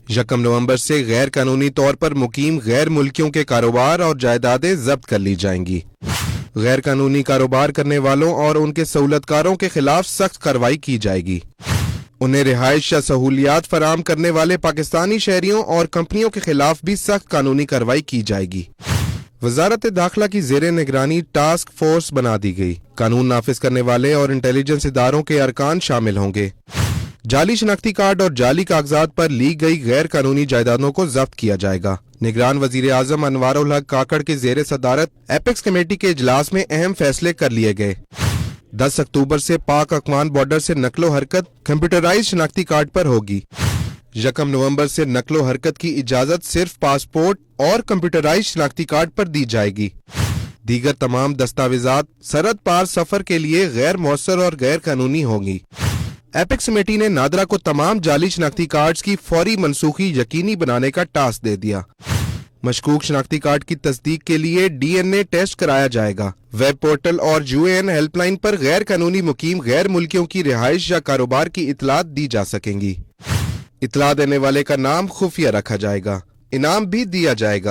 1 नवंबर से गैर कानूनी तौर पर मुकीम गैर मुल्कियों के कारोबार और जायदादें जब्त कर ली जाएंगी। गैर कानूनी कारोबार करने वालों और उनके सहूलतकारों के खिलाफ सख्त कार्रवाई की जाएगी। उन्हें रिहाइश या सहूलियात फराहम करने वाले पाकिस्तानी शहरियों और कंपनियों के खिलाफ भी सख्त कानूनी कार्रवाई की जाएगी। वजारत दाखिला की ज़ेरे निगरानी टास्क फोर्स बना दी गई। कानून नाफिज करने वाले और इंटेलिजेंस इदारों के अरकान शामिल होंगे। जाली शनाख्ती कार्ड और जाली कागजात पर ली गई गैर कानूनी जायदादों को जब्त किया जाएगा। निगरान वजीर आजम अनवारुल हक काकड़ के जेर सदारत एपेक्स कमेटी के इजलास में अहम फैसले कर लिए गए। 10 अक्टूबर से पाक अफगान बॉर्डर से नकलो हरकत कंप्यूटराइज शनाख्ती कार्ड पर होगी। 1 नवंबर से नकलो हरकत की इजाजत सिर्फ पासपोर्ट और कंप्यूटराइज शनाख्ती कार्ड पर दी जाएगी। दीगर तमाम दस्तावेजात सरहद पार सफर के लिए गैर मौसर और गैर कानूनी होंगी। एपेक्स कमेटी ने नादरा को तमाम जाली शनाख्ती कार्ड्स की फौरी मनसूखी यकीनी बनाने का टास्क दे दिया। मशकूक शनाख्ती कार्ड की तस्दीक के लिए DNA टेस्ट कराया जाएगा। वेब पोर्टल और UN हेल्पलाइन पर गैर कानूनी मुकीम गैर मुल्कियों की रिहाइश या कारोबार की इतलात दी जा सकेंगी। इतला देने वाले का नाम खुफिया रखा जाएगा। इनाम भी दिया जाएगा।